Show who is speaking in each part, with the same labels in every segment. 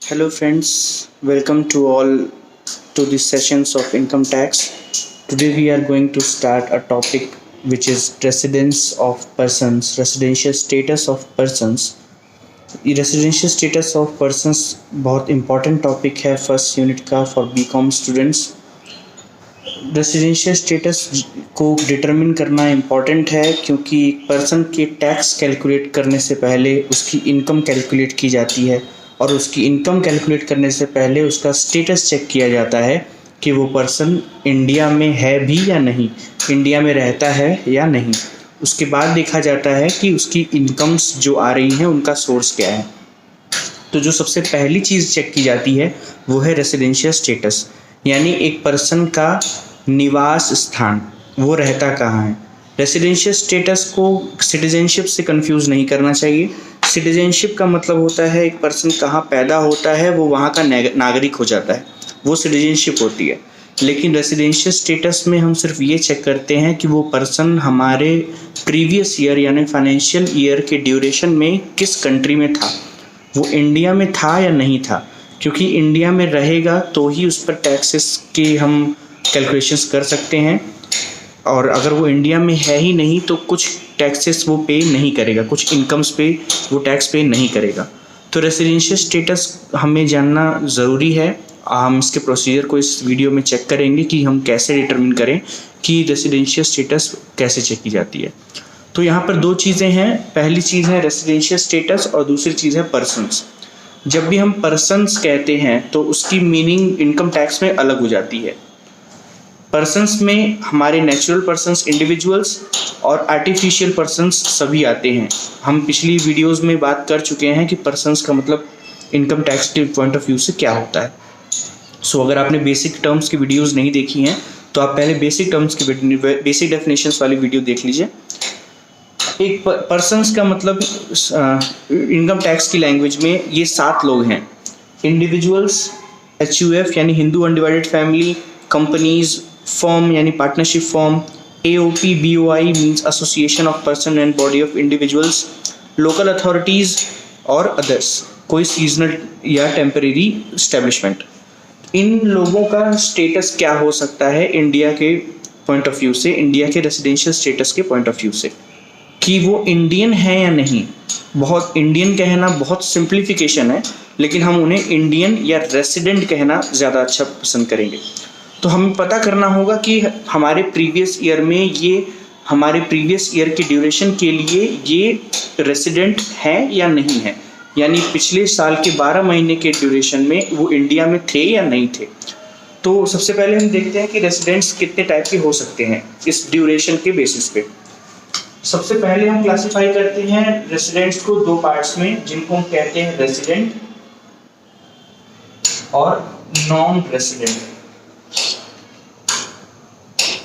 Speaker 1: Hello friends, welcome to all to these sessions of income tax. Today we are going to start a topic which is residence of persons, residential status of persons. ये residential status of persons बहुत important topic है first unit का for BCom students. Residential status को determine करना important है क्योंकि एक person के टैक्स कैलकुलेट करने से पहले उसकी इनकम कैलकुलेट की जाती है और उसकी इनकम कैलकुलेट करने से पहले उसका स्टेटस चेक किया जाता है कि वो पर्सन इंडिया में है भी या नहीं, इंडिया में रहता है या नहीं। उसके बाद देखा जाता है कि उसकी इनकम्स जो आ रही हैं उनका सोर्स क्या है। तो जो सबसे पहली चीज़ चेक की जाती है वो है रेसिडेंशियल स्टेटस, यानी एक पर्सन का निवास स्थान, वो रहता कहाँ है। रेसिडेंशियल स्टेटस को सिटीजनशिप से कंफ्यूज नहीं करना चाहिए। सिटीजनशिप का मतलब होता है एक पर्सन कहाँ पैदा होता है वो वहाँ का नागरिक हो जाता है, वो सिटीजनशिप होती है। लेकिन रेसिडेंशियल स्टेटस में हम सिर्फ ये चेक करते हैं कि वो पर्सन हमारे प्रीवियस ईयर यानी फाइनेंशियल ईयर के ड्यूरेशन में किस कंट्री में था, वो इंडिया में था या नहीं था। क्योंकि इंडिया में रहेगा तो ही उस पर टैक्सेस के हम कैलकुलेशंस कर सकते हैं, और अगर वो इंडिया में है ही नहीं तो कुछ टैक्सेस वो पे नहीं करेगा, कुछ इनकम्स पे वो टैक्स पे नहीं करेगा। तो रेसिडेंशियल स्टेटस हमें जानना ज़रूरी है। हम इसके प्रोसीजर को इस वीडियो में चेक करेंगे कि हम कैसे डिटरमिन करें कि रेसिडेंशियल स्टेटस कैसे चेक की जाती है। तो यहाँ पर दो चीज़ें हैं, पहली चीज़ है रेसिडेंशियल स्टेटस और दूसरी चीज़ है पर्सन्स। जब भी हम पर्सन्स कहते हैं तो उसकी मीनिंग इनकम टैक्स में अलग हो जाती है। पर्सन्स में हमारे नेचुरल पर्सन्स इंडिविजुअल्स और आर्टिफिशियल पर्सन्स सभी आते हैं। हम पिछली वीडियोस में बात कर चुके हैं कि पर्सन्स का मतलब इनकम टैक्स के पॉइंट ऑफ व्यू से क्या होता है। सो अगर आपने बेसिक टर्म्स की वीडियोस नहीं देखी हैं तो आप पहले बेसिक टर्म्स की बेसिक डेफिनेशंस वाली वीडियो देख लीजिए। एक पर्सन्स का मतलब इनकम टैक्स की लैंग्वेज में ये 7 लोग हैं। इंडिविजुअल्स, HUF यानी Hindu undivided family, companies, firm यानी partnership firm, AOP BOI means association of person and body of individuals, local authorities और अदर्स, कोई सीजनल या टेम्परेरी इस्टेब्लिशमेंट। इन लोगों का स्टेटस क्या हो सकता है इंडिया के पॉइंट ऑफ व्यू से, इंडिया के रेसिडेंशियल स्टेटस के पॉइंट ऑफ व्यू से, कि वो इंडियन है या नहीं। बहुत इंडियन कहना बहुत सिंप्लीफिकेशन है, लेकिन हम उन्हें इंडियन या रेसिडेंट कहना ज़्यादा अच्छा पसंद करेंगे। तो हमें पता करना होगा कि हमारे प्रीवियस ईयर में ये हमारे प्रीवियस ईयर के ड्यूरेशन के लिए ये रेसिडेंट है या नहीं है, यानी पिछले साल के 12 महीने के ड्यूरेशन में वो इंडिया में थे या नहीं थे। तो सबसे पहले हम देखते हैं कि रेसिडेंट्स कितने टाइप के हो सकते हैं इस ड्यूरेशन के बेसिस पे। सबसे पहले हम क्लासिफाई करते हैं रेसिडेंट्स को 2 पार्ट्स में, जिनको हम कहते हैं रेसिडेंट और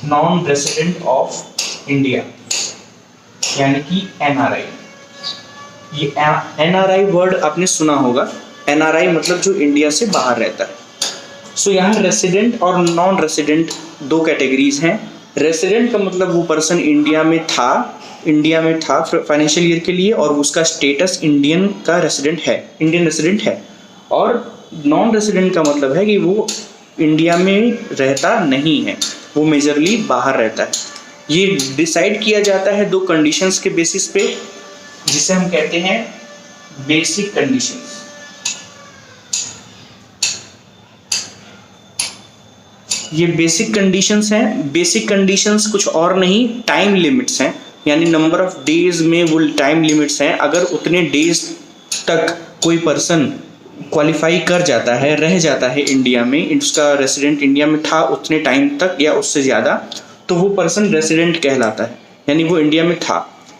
Speaker 1: नॉन रेसिडेंट ऑफ इंडिया यानी कि NRI। ये NRI वर्ड आपने सुना होगा। NRI मतलब जो इंडिया से बाहर रहता है। सो यहाँ रेसिडेंट और नॉन रेसिडेंट 2 कैटेगरीज हैं। रेसिडेंट का मतलब वो पर्सन इंडिया में था फाइनेंशियल ईयर के लिए और उसका स्टेटस इंडियन रेसिडेंट है। और नॉन रेसिडेंट का मतलब है कि वो इंडिया में रहता नहीं है, वो मेजरली बाहर रहता है। ये डिसाइड किया जाता है 2 कंडीशंस के बेसिस पे, जिसे हम कहते हैं बेसिक कंडीशंस। ये बेसिक कंडीशंस हैं। बेसिक कंडीशंस कुछ और नहीं, टाइम लिमिट्स हैं, यानी नंबर ऑफ डेज में वो टाइम लिमिट्स हैं। अगर उतने डेज तक कोई पर्सन क्वालिफाई कर जाता है, रह जाता है इंडिया में, उसका रेसिडेंट इंडिया में था उतने टाइम तक या उससे ज़्यादा, तो वो पर्सन रेसिडेंट कहलाता है, यानी वो इंडिया में था।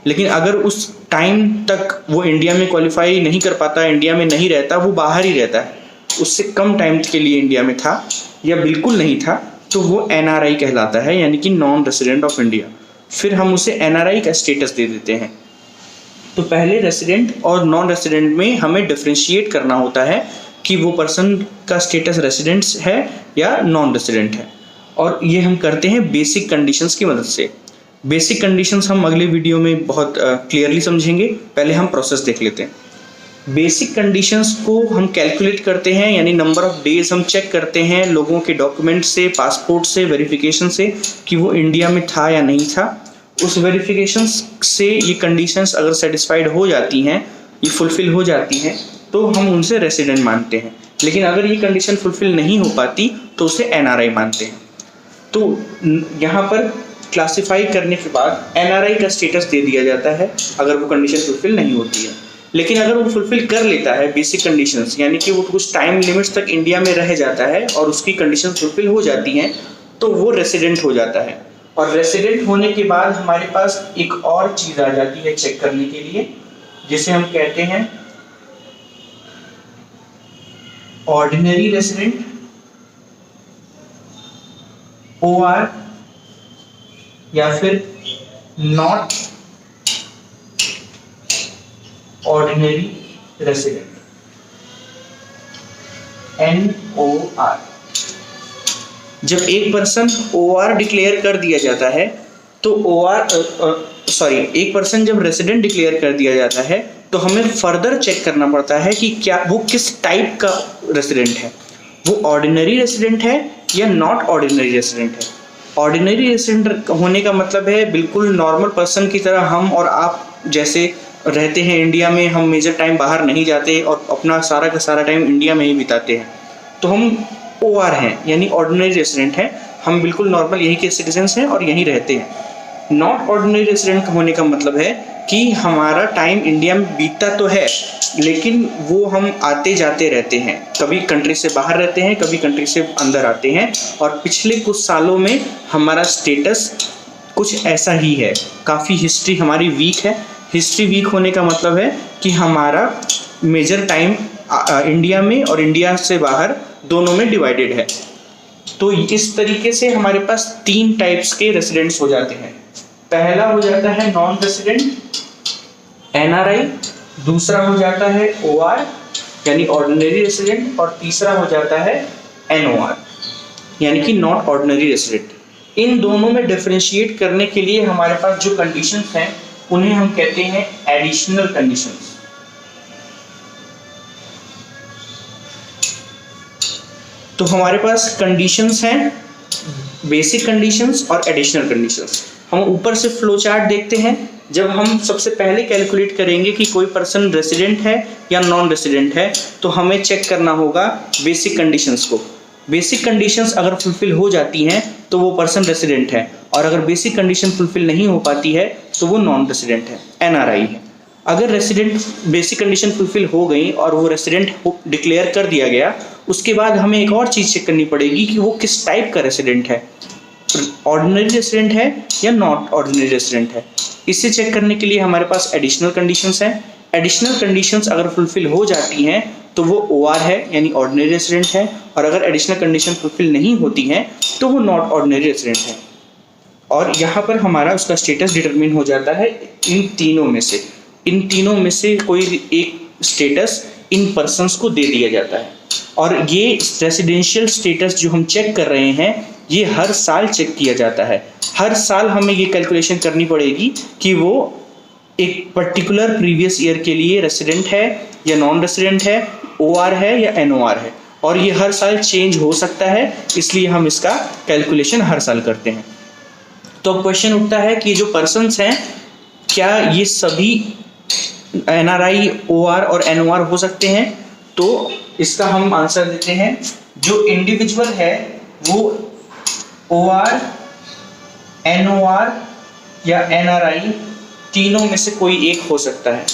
Speaker 1: लेकिन अगर उस टाइम तक वो इंडिया में क्वालिफाई नहीं कर पाता, इंडिया में नहीं रहता, वो बाहर ही रहता है, उससे कम टाइम के लिए इंडिया में था या बिल्कुल नहीं था, तो वो NRI कहलाता है, यानी कि नॉन रेसिडेंट ऑफ इंडिया। फिर हम उसे NRI का स्टेटस दे देते हैं। तो पहले रेसिडेंट और नॉन रेसिडेंट में हमें डिफ्रेंशिएट करना होता है कि वो पर्सन का स्टेटस रेसिडेंट्स है या नॉन रेसिडेंट है, और ये हम करते हैं बेसिक कंडीशंस की मदद से। बेसिक कंडीशंस हम अगले वीडियो में बहुत क्लियरली समझेंगे, पहले हम प्रोसेस देख लेते हैं। बेसिक कंडीशंस को हम कैलकुलेट करते हैं, यानी नंबर ऑफ डेज हम चेक करते हैं लोगों के डॉक्यूमेंट से, पासपोर्ट से, वेरिफिकेशन से कि वो इंडिया में था या नहीं था। उस वेरिफिकेशन से ये कंडीशंस अगर सेटिस्फाइड हो जाती हैं, ये फुलफिल हो जाती हैं, तो हम उनसे रेसिडेंट मानते हैं। लेकिन अगर ये कंडीशन फुलफिल नहीं हो पाती तो उसे एनआरआई मानते हैं। तो यहाँ पर क्लासिफाई करने के बाद एनआरआई का स्टेटस दे दिया जाता है अगर वो कंडीशन फुलफिल नहीं होती है। लेकिन अगर वो फुलफिल कर लेता है बेसिक कंडीशंस, यानी कि वो कुछ टाइम लिमिट्स तक इंडिया में रह जाता है और उसकी कंडीशन फुलफिल हो जाती हैं, तो वो रेसिडेंट हो जाता है। और रेसिडेंट होने के बाद हमारे पास एक और चीज़ आ जाती है चेक करने के लिए, जिसे हम कहते हैं ऑर्डिनरी रेसिडेंट, OR, या फिर नॉट ऑर्डिनरी रेसिडेंट, NOR। जब एक पर्सन OR डिक्लेयर कर दिया जाता है तो एक पर्सन जब रेसिडेंट डिक्लेयर कर दिया जाता है तो हमें फर्दर चेक करना पड़ता है कि क्या वो किस टाइप का रेसिडेंट है, वो ऑर्डिनरी रेसिडेंट है या नॉट ऑर्डिनरी रेसिडेंट है। ऑर्डिनरी रेसिडेंट होने का मतलब है बिल्कुल नॉर्मल पर्सन की तरह हम और आप जैसे रहते हैं इंडिया में, हम मेजर टाइम बाहर नहीं जाते और अपना सारा का सारा टाइम इंडिया में ही बिताते हैं, तो हम OR हैं, यानी ऑर्डिनरी रेसिडेंट हैं। हम बिल्कुल नॉर्मल यहीं के सिटीजन्स हैं और यहीं रहते हैं। नॉट ऑर्डिनरी रेसिडेंट होने का मतलब है कि हमारा टाइम इंडिया में बीतता तो है, लेकिन वो हम आते जाते रहते हैं, कभी कंट्री से बाहर रहते हैं, कभी कंट्री से अंदर आते हैं। और पिछले कुछ सालों में हमारा स्टेटस कुछ ऐसा ही है, काफ़ी हिस्ट्री हमारी वीक है। हिस्ट्री वीक होने का मतलब है कि हमारा मेजर टाइम इंडिया में और इंडिया से बाहर दोनों में डिवाइडेड है। तो इस तरीके से हमारे पास 3 टाइप्स के रेसिडेंट्स हो जाते हैं। पहला हो जाता है नॉन रेसिडेंट, NRI, दूसरा हो जाता है OR यानी ऑर्डिनरी रेसिडेंट, और तीसरा हो जाता है NOR यानी कि नॉट ऑर्डिनरी रेसिडेंट। इन दोनों में डिफरेंशिएट करने के लिए हमारे पास जो कंडीशंस हैं उन्हें हम कहते हैं एडिशनल कंडीशंस। तो हमारे पास कंडीशंस हैं, बेसिक कंडीशंस और एडिशनल कंडीशंस। हम ऊपर से फ्लो चार्ट देखते हैं। जब हम सबसे पहले कैलकुलेट करेंगे कि कोई पर्सन रेसिडेंट है या नॉन रेसिडेंट है, तो हमें चेक करना होगा बेसिक कंडीशंस को। बेसिक कंडीशंस अगर फुलफिल हो जाती हैं तो वो पर्सन रेसिडेंट है, और अगर बेसिक कंडीशन फुलफिल नहीं हो पाती है तो वो नॉन रेसिडेंट है, NRI है। अगर रेसिडेंट बेसिक कंडीशन फुलफिल हो गई और वो रेसिडेंट डिक्लेयर कर दिया गया, उसके बाद हमें एक और चीज़ चेक करनी पड़ेगी कि वो किस टाइप का रेसिडेंट है, ऑर्डिनरी रेसिडेंट है या नॉट ऑर्डिनरी रेसिडेंट है। इसे चेक करने के लिए हमारे पास एडिशनल कंडीशंस हैं। एडिशनल कंडीशंस अगर फुलफिल हो जाती हैं तो वो OR है यानी ऑर्डिनरी रेसिडेंट है, और अगर एडिशनल कंडीशन फुलफिल नहीं होती हैं तो वो नॉट ऑर्डिनरी रेसिडेंट है। और यहाँ पर हमारा उसका स्टेटस डिटरमिन हो जाता है इन तीनों में से कोई एक स्टेटस इन पर्सन्स को दे दिया जाता है। और ये रेसिडेंशियल स्टेटस जो हम चेक कर रहे हैं ये हर साल चेक किया जाता है। हर साल हमें ये कैलकुलेशन करनी पड़ेगी कि वो एक पर्टिकुलर प्रीवियस ईयर के लिए रेसिडेंट है या नॉन रेसिडेंट है, OR है या NOR है, और ये हर साल चेंज हो सकता है, इसलिए हम इसका कैलकुलेशन हर साल करते हैं। तो अब क्वेश्चन उठता है कि जो पर्सन्स हैं क्या ये सभी NRI, OR और NOR हो सकते हैं? तो इसका हम आंसर देते हैं, जो इंडिविजुअल है वो OR, NOR या NRI तीनों में से कोई एक हो सकता है।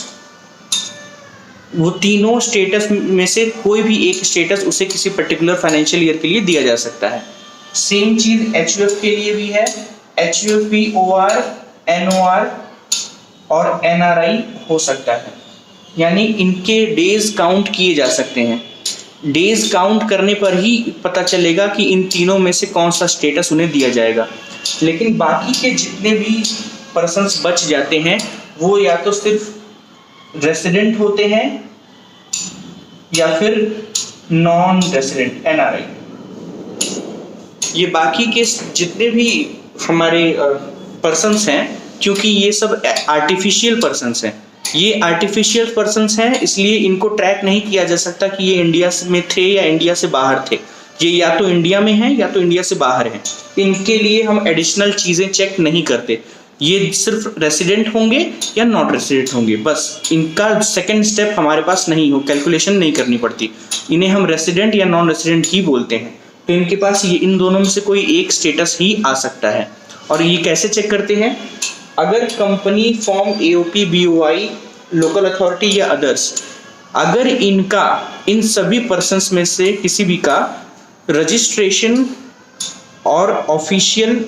Speaker 1: वो तीनों स्टेटस में से कोई भी एक स्टेटस उसे किसी पर्टिकुलर फाइनेंशियल ईयर के लिए दिया जा सकता है। सेम चीज HUF के लिए भी है। HUF भी OR, NOR और NRI हो सकता है, यानी इनके डेज काउंट किए जा सकते हैं। डेज काउंट करने पर ही पता चलेगा कि इन तीनों में से कौन सा स्टेटस उन्हें दिया जाएगा। लेकिन बाकी के जितने भी पर्सन्स बच जाते हैं वो या तो सिर्फ रेसिडेंट होते हैं या फिर नॉन रेसिडेंट NRI। ये बाकी के जितने भी हमारे पर्सन्स हैं, क्योंकि ये सब आर्टिफिशियल पर्सन्स हैं, ये आर्टिफिशियल पर्सन्स हैं, इसलिए इनको ट्रैक नहीं किया जा सकता कि ये इंडिया में थे या इंडिया से बाहर थे। ये या तो इंडिया में हैं या तो इंडिया से बाहर हैं। इनके लिए हम एडिशनल चीज़ें चेक नहीं करते। ये सिर्फ रेसिडेंट होंगे या नॉट रेसिडेंट होंगे, बस इनका सेकंड स्टेप हमारे पास नहीं हो, कैलकुलेशन नहीं करनी पड़ती। इन्हें हम रेसिडेंट या नॉन रेसिडेंट ही बोलते हैं। तो इनके पास ये इन दोनों में से कोई एक स्टेटस ही आ सकता है। और ये कैसे चेक करते हैं? अगर company, form, AOP, BOI, local authority या अदर्स, अगर इनका इन सभी पर्सन्स में से किसी भी का रजिस्ट्रेशन और ऑफिशियल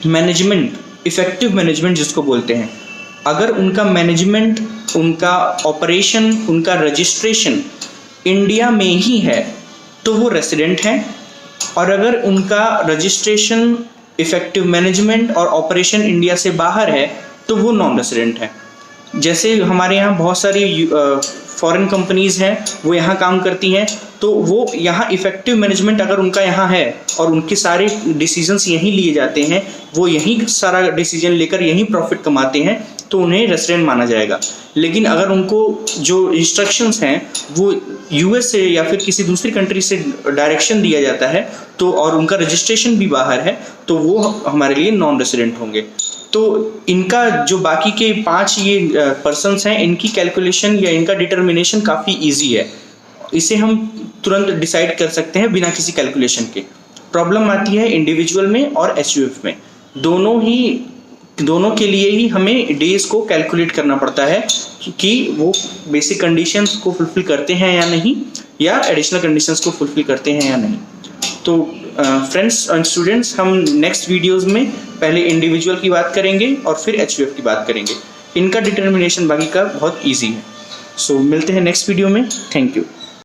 Speaker 1: मैनेजमेंट, इफेक्टिव मैनेजमेंट जिसको बोलते हैं, अगर उनका मैनेजमेंट, उनका ऑपरेशन, उनका रजिस्ट्रेशन इंडिया में ही है तो वो रेसिडेंट हैं। और अगर उनका रजिस्ट्रेशन, इफेक्टिव मैनेजमेंट और ऑपरेशन इंडिया से बाहर है तो वो नॉन रेसिडेंट है। जैसे हमारे यहाँ बहुत सारी फॉरेन कंपनीज़ हैं, वो यहाँ काम करती हैं, तो वो यहाँ इफेक्टिव मैनेजमेंट अगर उनका यहाँ है और उनके सारे डिसीजंस यहीं लिए जाते हैं, वो यहीं सारा डिसीजन लेकर यहीं प्रॉफिट कमाते हैं, तो उन्हें रेसिडेंट माना जाएगा। लेकिन अगर उनको जो इंस्ट्रक्शंस हैं वो US से या फिर किसी दूसरी कंट्री से डायरेक्शन दिया जाता है तो, और उनका रजिस्ट्रेशन भी बाहर है, तो वो हमारे लिए नॉन रेसिडेंट होंगे। तो इनका जो बाकी के 5 ये पर्सन्स हैं, इनकी कैलकुलेशन या इनका डिटर्मिनेशन काफ़ी ईजी है। इसे हम तुरंत डिसाइड कर सकते हैं बिना किसी कैलकुलेशन के। प्रॉब्लम आती है इंडिविजुअल में और HUF में, दोनों के लिए ही हमें डेज को कैलकुलेट करना पड़ता है कि वो बेसिक कंडीशंस को फुलफिल करते हैं या नहीं, या एडिशनल कंडीशंस को फुलफिल करते हैं या नहीं। तो फ्रेंड्स एंड स्टूडेंट्स, हम नेक्स्ट वीडियोस में पहले इंडिविजुअल की बात करेंगे और फिर HUF की बात करेंगे। इनका डिटर्मिनेशन बाकी का बहुत ईजी है। सो मिलते हैं नेक्स्ट वीडियो में। Thank you.